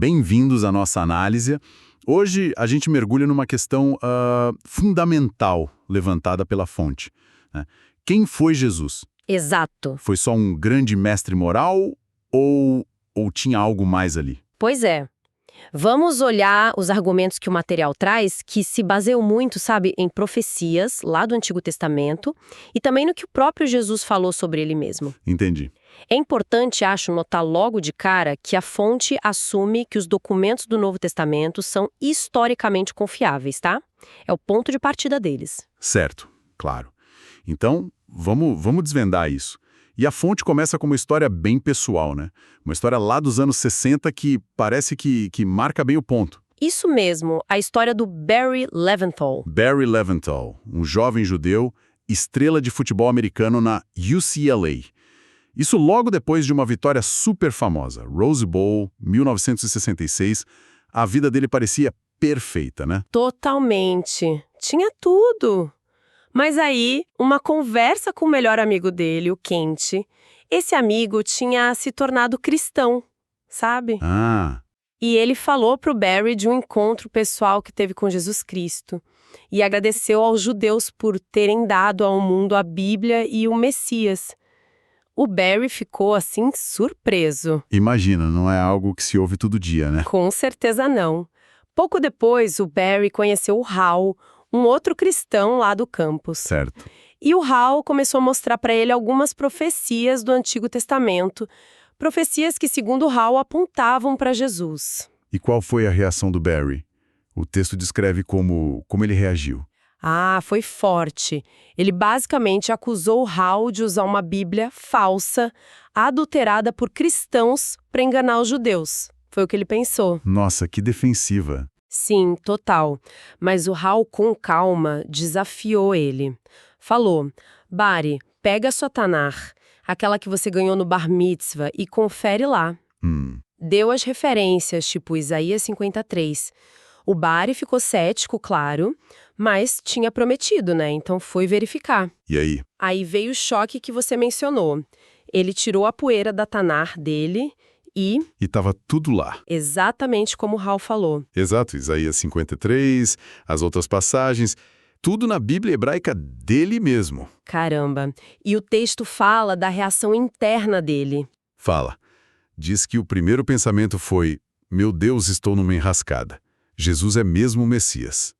bem-vindos à nossa análise. Hoje a gente mergulha numa questão fundamental levantada pela fonte, né? Quem foi Jesus? Exato. Foi só um grande mestre moral ou tinha algo mais ali? Pois é. Vamos olhar os argumentos que o material traz, que se baseiam muito, sabe, em profecias lá do Antigo Testamento e também no que o próprio Jesus falou sobre ele mesmo. Entendi. É importante, acho, notar logo de cara que a fonte assume que os documentos do Novo Testamento são historicamente confiáveis, tá? É o ponto de partida deles. Certo, claro. Então, vamos desvendar isso. E a fonte começa com uma história bem pessoal, né? Uma história lá dos anos 60 que parece que marca bem o ponto. Isso mesmo, a história do Barry Leventhal. Barry Leventhal, um jovem judeu, estrela de futebol americano na UCLA. Isso logo depois de uma vitória super famosa, Rose Bowl, 1966. A vida dele parecia perfeita, né? Totalmente. Tinha tudo. Mas aí, uma conversa com o melhor amigo dele, o Kent, esse amigo tinha se tornado cristão, sabe? Ah, E ele falou pro Barry de um encontro pessoal que teve com Jesus Cristo e agradeceu aos judeus por terem dado ao mundo a Bíblia e o Messias. O Barry ficou, assim, surpreso. imagina, não é algo que se ouve todo dia, né? Com certeza não. Pouco depois, o Barry conheceu o Hal, um outro cristão lá do campus. Certo. E o Hal começou a mostrar para ele algumas profecias do Antigo Testamento, profecias que, segundo o Hal, apontavam para Jesus. E qual foi a reação do Barry? O texto descreve como ele reagiu. Ah, foi forte. Ele basicamente acusou o Hal de usar uma Bíblia falsa, adulterada por cristãos para enganar os judeus. Foi o que ele pensou. Nossa, que defensiva. Sim, total. Mas o Hal, com calma, desafiou ele. Falou: Barry, pega a sua Tanar, aquela que você ganhou no Bar Mitzvah, e confere lá. Deu as referências, tipo Isaías 53. O Barry ficou cético, claro, mas tinha prometido, né? Então foi verificar. E aí? Aí veio o choque que você mencionou. Ele tirou a poeira da Tanar dele e... E tava tudo lá. Exatamente como o Hal falou. Exato, Isaías 53, as outras passagens, tudo na Bíblia hebraica dele mesmo. Caramba. E o texto fala da reação interna dele. Fala. Diz que o primeiro pensamento foi: meu Deus, estou numa enrascada. Jesus é mesmo o Messias.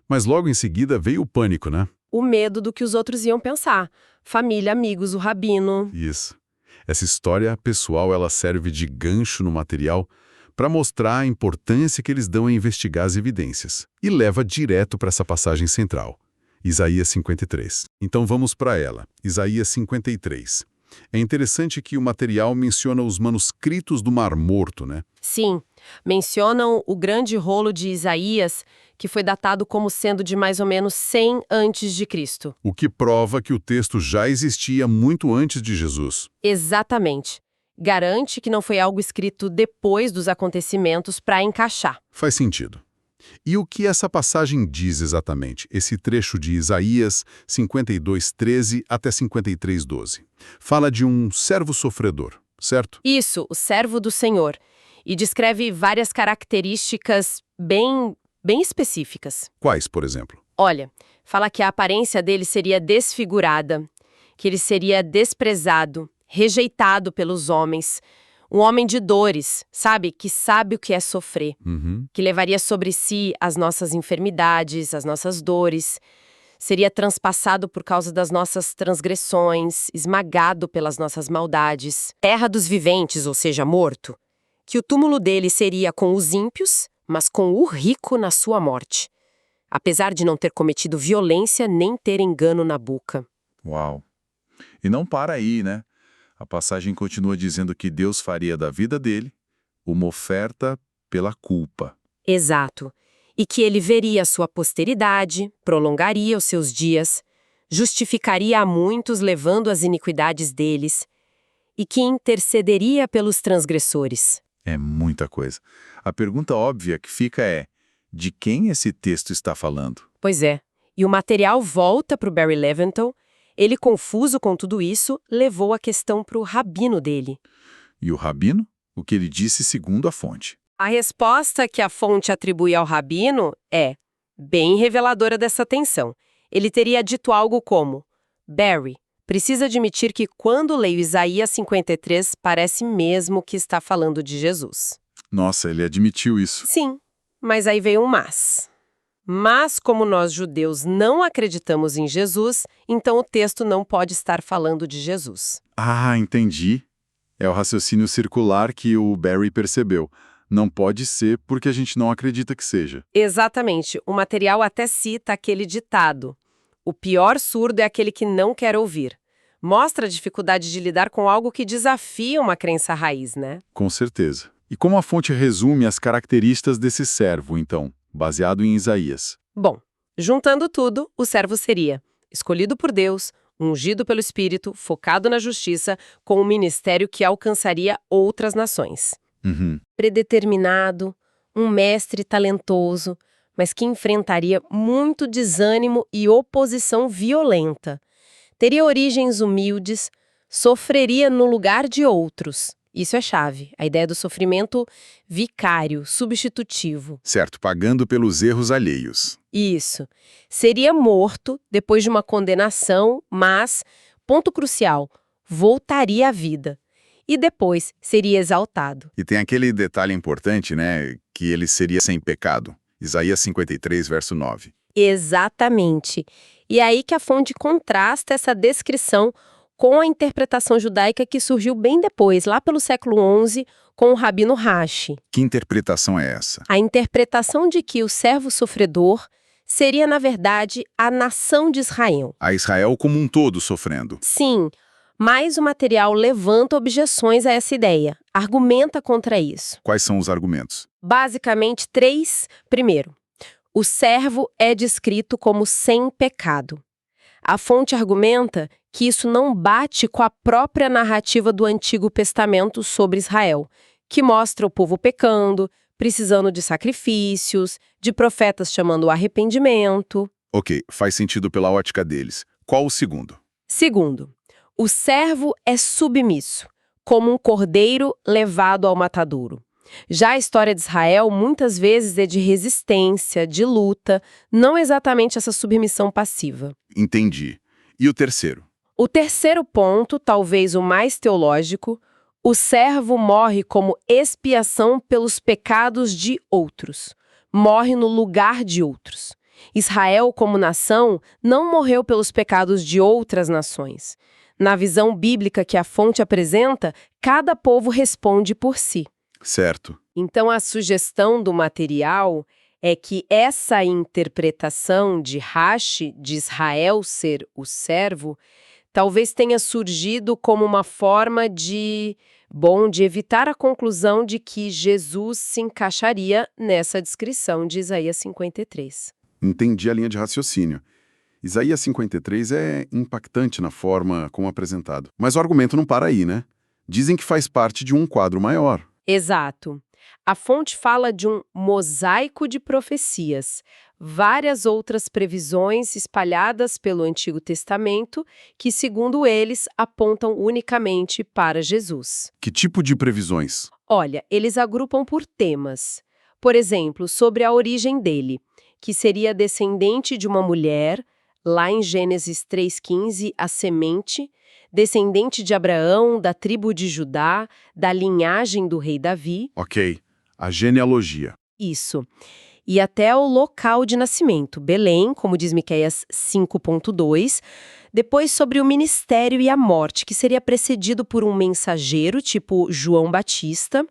Mas logo em seguida veio o pânico, né? O medo do que os outros iam pensar. Família, amigos, o rabino. Isso. Essa história pessoal, ela serve de gancho no material para mostrar a importância que eles dão a investigar as evidências. E leva direto para essa passagem central, Isaías 53. Então vamos para ela, Isaías 53. É interessante que o material menciona os manuscritos do Mar Morto, né? Sim, mencionam o grande rolo de Isaías, que foi datado como sendo de mais ou menos 100 antes de Cristo. O que prova que o texto já existia muito antes de Jesus. Exatamente. Garante que não foi algo escrito depois dos acontecimentos para encaixar. Faz sentido. E o que essa passagem diz exatamente? Esse trecho de Isaías 52:13 até 53:12. Fala de um servo sofredor, certo? Isso, o servo do Senhor. E descreve várias características bem específicas. Quais, por exemplo? Olha, fala que a aparência dele seria desfigurada, que ele seria desprezado, rejeitado pelos homens, um homem de dores, sabe? Que sabe o que é sofrer, que levaria sobre si as nossas enfermidades, as nossas dores, seria transpassado por causa das nossas transgressões, esmagado pelas nossas maldades. Terra dos viventes, ou seja, morto. Que o túmulo dele seria com os ímpios, mas com o rico na sua morte. Apesar de não ter cometido violência nem ter engano na boca. Uau! E não para aí, né? A passagem continua dizendo que Deus faria da vida dele uma oferta pela culpa. Exato. E que ele veria a sua posteridade, prolongaria os seus dias, justificaria a muitos levando as iniquidades deles, e que intercederia pelos transgressores. É muita coisa. A pergunta óbvia que fica é: de quem esse texto está falando? Pois é. E o material volta para o Barry Leventhal. Ele, confuso com tudo isso, levou a questão para o rabino dele. E o rabino? O que ele disse segundo a fonte. A resposta que a fonte atribui ao rabino é bem reveladora dessa tensão. Ele teria dito algo como: Barry, precisa admitir que quando leio Isaías 53, parece mesmo que está falando de Jesus. Nossa, ele admitiu isso. Sim, mas aí veio um mas. Mas, como nós judeus não acreditamos em Jesus, então o texto não pode estar falando de Jesus. Ah, entendi. É o raciocínio circular que o Barry percebeu. Não pode ser porque a gente não acredita que seja. Exatamente. O material até cita aquele ditado: o pior surdo é aquele que não quer ouvir. Mostra a dificuldade de lidar com algo que desafia uma crença raiz, né? Com certeza. E como a fonte resume as características desse servo, então, baseado em Isaías? Bom, juntando tudo, o servo seria escolhido por Deus, ungido pelo Espírito, focado na justiça, com um ministério que alcançaria outras nações. Uhum. Predeterminado, um mestre talentoso, mas que enfrentaria muito desânimo e oposição violenta. Teria origens humildes, sofreria no lugar de outros. Isso é chave, a ideia do sofrimento vicário, substitutivo. Certo, pagando pelos erros alheios. Isso. Seria morto depois de uma condenação, mas, ponto crucial, voltaria à vida. E depois seria exaltado. E tem aquele detalhe importante, né, que ele seria sem pecado. Isaías 53, verso 9. Exatamente. E é aí que a fonte contrasta essa descrição com a interpretação judaica que surgiu bem depois, lá pelo século XI, com o rabino Rashi. Que interpretação é essa? A interpretação de que o servo sofredor seria, na verdade, a nação de Israel. A Israel como um todo sofrendo. Sim, mas o material levanta objeções a essa ideia, argumenta contra isso. Quais são os argumentos? Basicamente, 3. Primeiro, o servo é descrito como sem pecado. A fonte argumenta que isso não bate com a própria narrativa do Antigo Testamento sobre Israel, que mostra o povo pecando, precisando de sacrifícios, de profetas chamando o arrependimento. Ok, faz sentido pela ótica deles. Qual o segundo? Segundo, o servo é submisso, como um cordeiro levado ao matadouro. Já a história de Israel muitas vezes é de resistência, de luta, não exatamente essa submissão passiva. Entendi. E o terceiro? O terceiro ponto, talvez o mais teológico, o servo morre como expiação pelos pecados de outros. Morre no lugar de outros. Israel, como nação, não morreu pelos pecados de outras nações. Na visão bíblica que a fonte apresenta, cada povo responde por si. Certo. Então, a sugestão do material é que essa interpretação de Rashi, de Israel ser o servo, talvez tenha surgido como uma forma de evitar a conclusão de que Jesus se encaixaria nessa descrição de Isaías 53. Entendi a linha de raciocínio. Isaías 53 é impactante na forma como apresentado. Mas o argumento não para aí, né? Dizem que faz parte de um quadro maior. Exato. A fonte fala de um mosaico de profecias, várias outras previsões espalhadas pelo Antigo Testamento que, segundo eles, apontam unicamente para Jesus. Que tipo de previsões? Olha, eles agrupam por temas. Por exemplo, sobre a origem dele, que seria descendente de uma mulher, lá em Gênesis 3,15, a semente, descendente de Abraão, da tribo de Judá, da linhagem do rei Davi. Ok, a genealogia. Isso. E até o local de nascimento, Belém, como diz Miqueias 5.2. Depois sobre o ministério e a morte, que seria precedido por um mensageiro, tipo João Batista,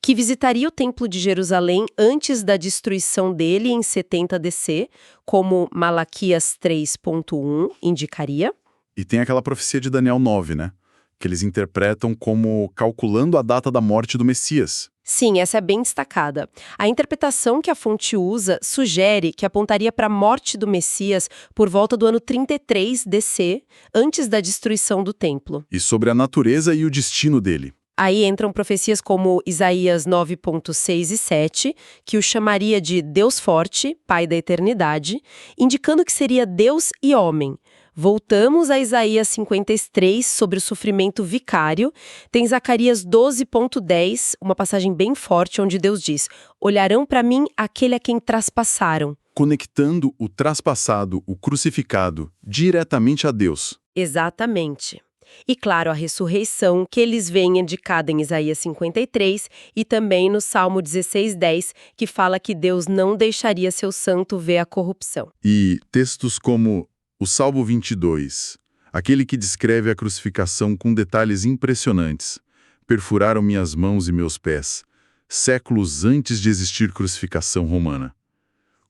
que visitaria o templo de Jerusalém antes da destruição dele em 70 DC, como Malaquias 3.1 indicaria. E tem aquela profecia de Daniel 9, né? Que eles interpretam como calculando a data da morte do Messias. Sim, essa é bem destacada. A interpretação que a fonte usa sugere que apontaria para a morte do Messias por volta do ano 33 DC, antes da destruição do templo. E sobre a natureza e o destino dele. Aí entram profecias como Isaías 9.6 e 7, que o chamaria de Deus forte, Pai da eternidade, indicando que seria Deus e homem, Voltamos a Isaías 53 sobre o sofrimento vicário. Tem Zacarias 12.10, uma passagem bem forte onde Deus diz: olharão para mim aquele a quem traspassaram. Conectando o traspassado, o crucificado, diretamente a Deus. Exatamente. E claro, a ressurreição que eles veem indicada em Isaías 53 e também no Salmo 16:10, que fala que Deus não deixaria seu santo ver a corrupção. E textos como o Salmo 22, aquele que descreve a crucificação com detalhes impressionantes. Perfuraram minhas mãos e meus pés, séculos antes de existir crucificação romana.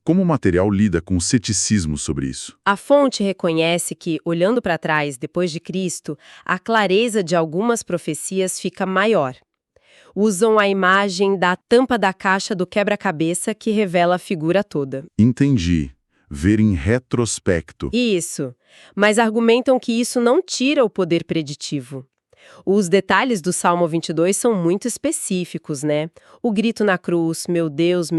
Como o material lida com o ceticismo sobre isso? A fonte reconhece que, olhando para trás, depois de Cristo, a clareza de algumas profecias fica maior. Usam a imagem da tampa da caixa do quebra-cabeça que revela a figura toda. Entendi. Ver em retrospecto. Isso, mas argumentam que isso não tira o poder preditivo. Os detalhes do Salmo 22 são muito específicos, né? O grito na cruz, meu Deus,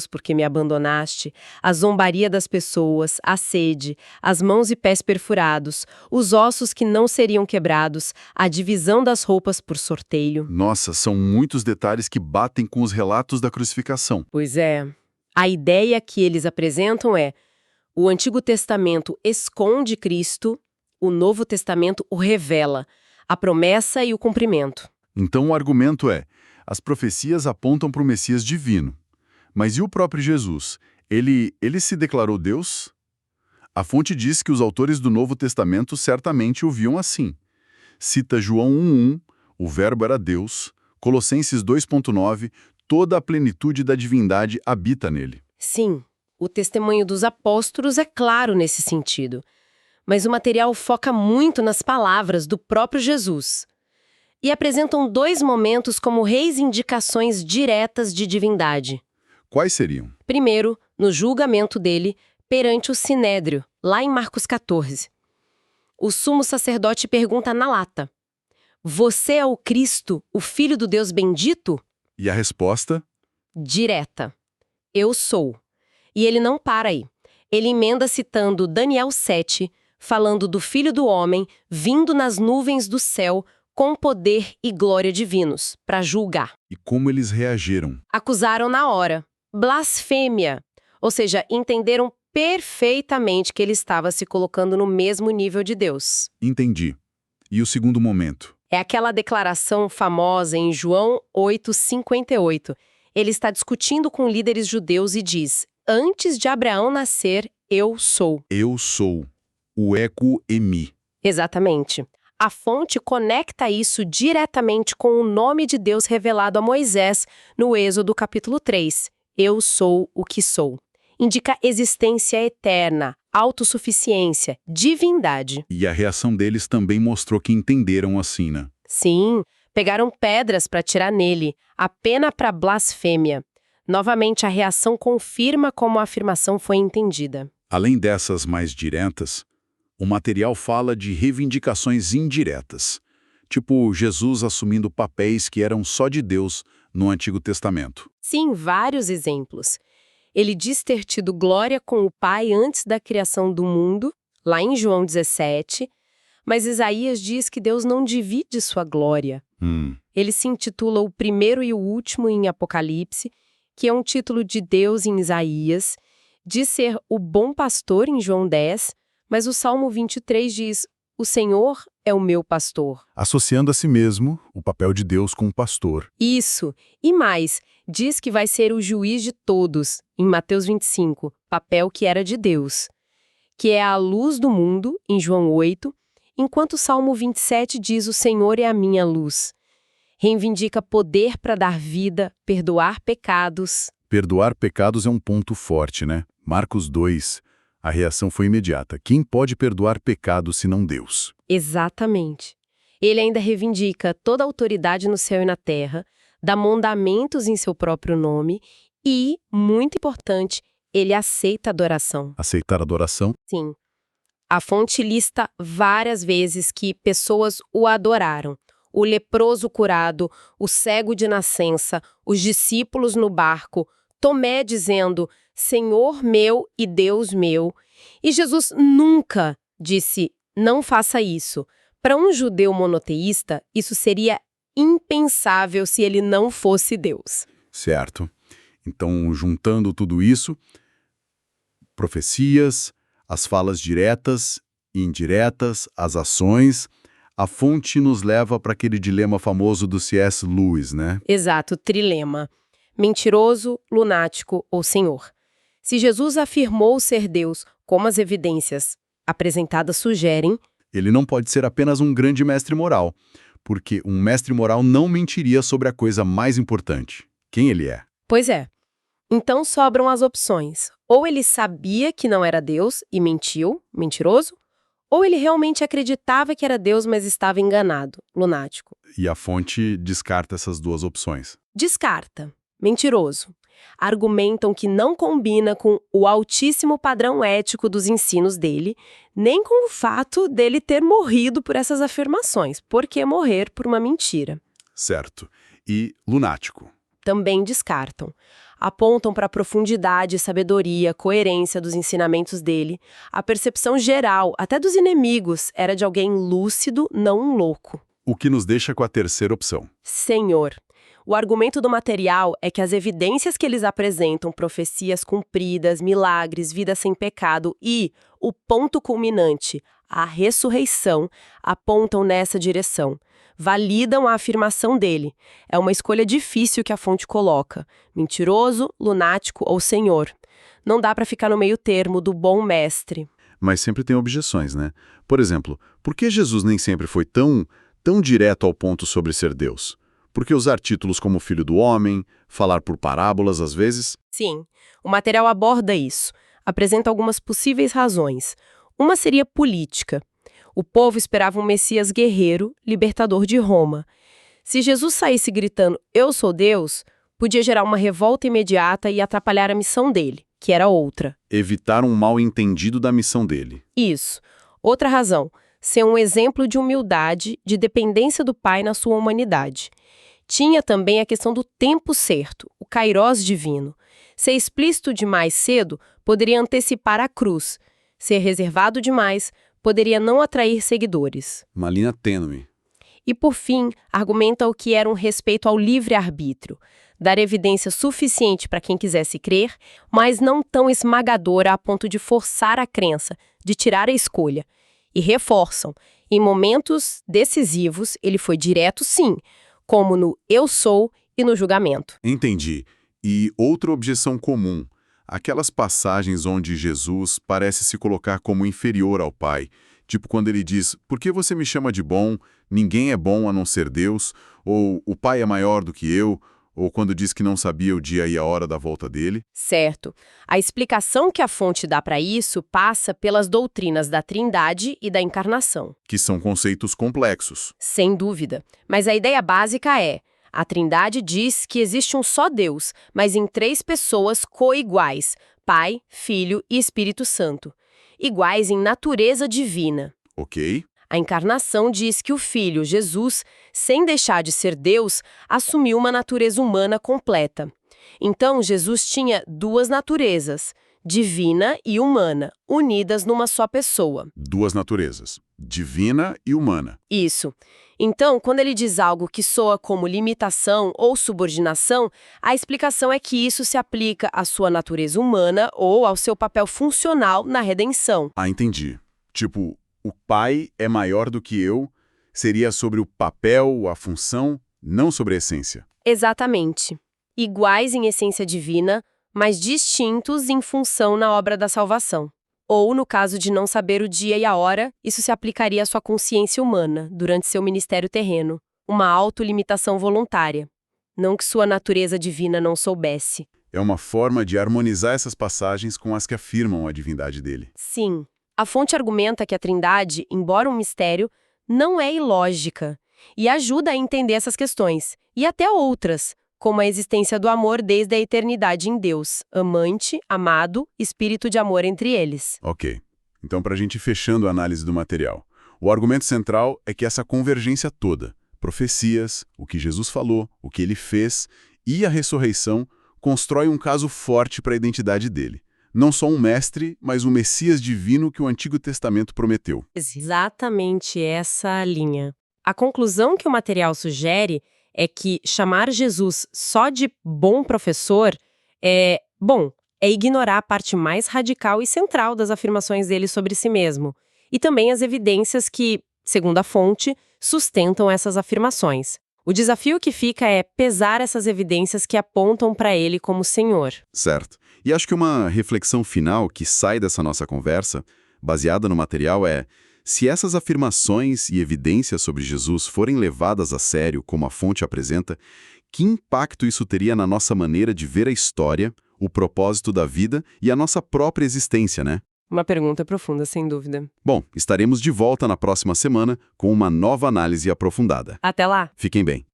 por que me abandonaste? A zombaria das pessoas, a sede, as mãos e pés perfurados, os ossos que não seriam quebrados, a divisão das roupas por sorteio. Nossa, são muitos detalhes que batem com os relatos da crucificação. Pois é. A ideia que eles apresentam é: o Antigo Testamento esconde Cristo, o Novo Testamento o revela, a promessa e o cumprimento. Então o argumento é, as profecias apontam para o Messias divino. Mas e o próprio Jesus? Ele se declarou Deus? A fonte diz que os autores do Novo Testamento certamente o viam assim. Cita João 1:1, o verbo era Deus, Colossenses 2:9, toda a plenitude da divindade habita nele. Sim, o testemunho dos apóstolos é claro nesse sentido. Mas o material foca muito nas palavras do próprio Jesus. E apresentam dois momentos como reivindicações diretas de divindade. Quais seriam? Primeiro, no julgamento dele perante o Sinédrio, lá em Marcos 14. O sumo sacerdote pergunta na lata: você é o Cristo, o Filho do Deus bendito? E a resposta? Direta: eu sou. E ele não para aí. Ele emenda citando Daniel 7, falando do Filho do Homem vindo nas nuvens do céu com poder e glória divinos, para julgar. E como eles reagiram? Acusaram na hora. Blasfêmia. Ou seja, entenderam perfeitamente que ele estava se colocando no mesmo nível de Deus. Entendi. E o segundo momento? É aquela declaração famosa em João 8:58. Ele está discutindo com líderes judeus e diz: antes de Abraão nascer, eu sou. Eu sou. O eco emi. Exatamente. A fonte conecta isso diretamente com o nome de Deus revelado a Moisés no Êxodo capítulo 3. Eu sou o que sou. Indica existência eterna, autossuficiência, divindade. E a reação deles também mostrou que entenderam assim, né? Sim, pegaram pedras para atirar nele, a pena para blasfêmia. Novamente, a reação confirma como a afirmação foi entendida. Além dessas mais diretas, o material fala de reivindicações indiretas, tipo Jesus assumindo papéis que eram só de Deus no Antigo Testamento. Sim, vários exemplos. Ele diz ter tido glória com o Pai antes da criação do mundo, lá em João 17, mas Isaías diz que Deus não divide sua glória. Ele se intitula o primeiro e o último em Apocalipse, que é um título de Deus em Isaías, diz ser o bom pastor em João 10, mas o Salmo 23 diz: o Senhor é o meu pastor. Associando a si mesmo o papel de Deus com o pastor. Isso. E mais, diz que vai ser o juiz de todos, em Mateus 25, papel que era de Deus. Que é a luz do mundo, em João 8, enquanto o Salmo 27 diz: o Senhor é a minha luz. Reivindica poder para dar vida, perdoar pecados. Perdoar pecados é um ponto forte, né? Marcos 2, a reação foi imediata. Quem pode perdoar pecados senão Deus? Exatamente. Ele ainda reivindica toda a autoridade no céu e na terra, dá mandamentos em seu próprio nome e, muito importante, ele aceita a adoração. Aceitar a adoração? Sim. A fonte lista várias vezes que pessoas o adoraram. O leproso curado, o cego de nascença, os discípulos no barco, Tomé dizendo: Senhor meu e Deus meu. E Jesus nunca disse: Não faça isso. Para um judeu monoteísta, isso seria impensável se ele não fosse Deus. Certo. Então, juntando tudo isso, profecias, as falas diretas e indiretas, as ações, a fonte nos leva para aquele dilema famoso do C.S. Lewis, né? Exato, trilema. Mentiroso, lunático ou senhor. Se Jesus afirmou ser Deus, como as evidências apresentadas sugerem, Ele não pode ser apenas um grande mestre moral, porque um mestre moral não mentiria sobre a coisa mais importante, quem ele é. pois é. Então sobram as opções. Ou ele sabia que não era Deus e mentiu, mentiroso, ou ele realmente acreditava que era Deus, mas estava enganado, lunático. E a fonte descarta essas duas opções. Descarta, mentiroso. Argumentam que não combina com o altíssimo padrão ético dos ensinos dele, nem com o fato dele ter morrido por essas afirmações. Por que morrer por uma mentira? Certo. E lunático. Também descartam. Apontam para a profundidade, sabedoria, coerência dos ensinamentos dele. A percepção geral, até dos inimigos, era de alguém lúcido, não um louco. O que nos deixa com a terceira opção. Senhor. O argumento do material é que as evidências que eles apresentam, profecias cumpridas, milagres, vida sem pecado e o ponto culminante, a ressurreição, apontam nessa direção. Validam a afirmação dele. É uma escolha difícil que a fonte coloca. Mentiroso, lunático ou senhor. Não dá para ficar no meio termo do bom mestre. Mas sempre tem objeções, né? Por exemplo, por que Jesus nem sempre foi tão direto ao ponto sobre ser Deus? Por que usar títulos como Filho do Homem, falar por parábolas às vezes? Sim, o material aborda isso. Apresenta algumas possíveis razões. Uma seria política. O povo esperava um Messias guerreiro, libertador de Roma. Se Jesus saísse gritando, "Eu sou Deus", podia gerar uma revolta imediata e atrapalhar a missão dele, que era outra. Evitar um mal-entendido da missão dele. Isso. Outra razão, ser um exemplo de humildade, de dependência do Pai na sua humanidade. Tinha também a questão do tempo certo, o kairós divino. Ser explícito demais cedo poderia antecipar a cruz. Ser reservado demais poderia não atrair seguidores. Uma linha tênue. E, por fim, argumenta o que era um respeito ao livre-arbítrio. Dar evidência suficiente para quem quisesse crer, mas não tão esmagadora a ponto de forçar a crença, de tirar a escolha. E reforçam, em momentos decisivos, ele foi direto sim, como no "eu sou" e no julgamento. Entendi. E outra objeção comum, aquelas passagens onde Jesus parece se colocar como inferior ao Pai, tipo quando ele diz, "Por que você me chama de bom? Ninguém é bom a não ser Deus", ou "O Pai é maior do que eu", ou quando diz que não sabia o dia e a hora da volta dele. Certo. A explicação que a fonte dá para isso passa pelas doutrinas da Trindade e da Encarnação. Que são conceitos complexos. Sem dúvida. Mas a ideia básica é: a Trindade diz que existe um só Deus, mas em 3 pessoas coiguais: Pai, Filho e Espírito Santo. Iguais em natureza divina. Ok? A Encarnação diz que o Filho, Jesus, sem deixar de ser Deus, assumiu uma natureza humana completa. Então, Jesus tinha 2 naturezas, divina e humana, unidas numa só pessoa. 2 naturezas, divina e humana. Isso. Então, quando ele diz algo que soa como limitação ou subordinação, a explicação é que isso se aplica à sua natureza humana ou ao seu papel funcional na redenção. Ah, entendi. Tipo, o Pai é maior do que eu, seria sobre o papel, a função, não sobre a essência. Exatamente. Iguais em essência divina, mas distintos em função na obra da salvação. Ou, no caso de não saber o dia e a hora, isso se aplicaria à sua consciência humana, durante seu ministério terreno. Uma autolimitação voluntária. Não que sua natureza divina não soubesse. É uma forma de harmonizar essas passagens com as que afirmam a divindade dele. Sim. A fonte argumenta que a Trindade, embora um mistério, não é ilógica. E ajuda a entender essas questões. E até outras, como a existência do amor desde a eternidade em Deus, amante, amado, espírito de amor entre eles. Ok. Então, para a gente ir fechando a análise do material, o argumento central é que essa convergência toda, profecias, o que Jesus falou, o que ele fez e a ressurreição, constrói um caso forte para a identidade dele. Não só um mestre, mas um Messias divino que o Antigo Testamento prometeu. Exatamente essa linha. A conclusão que o material sugere é que chamar Jesus só de bom professor é ignorar a parte mais radical e central das afirmações dele sobre si mesmo, e também as evidências que, segundo a fonte, sustentam essas afirmações. O desafio que fica é pesar essas evidências que apontam para ele como Senhor. Certo. E acho que uma reflexão final que sai dessa nossa conversa, baseada no material, é: se essas afirmações e evidências sobre Jesus forem levadas a sério, como a fonte apresenta, que impacto isso teria na nossa maneira de ver a história, o propósito da vida e a nossa própria existência, né? Uma pergunta profunda, sem dúvida. Bom, estaremos de volta na próxima semana com uma nova análise aprofundada. Até lá! Fiquem bem.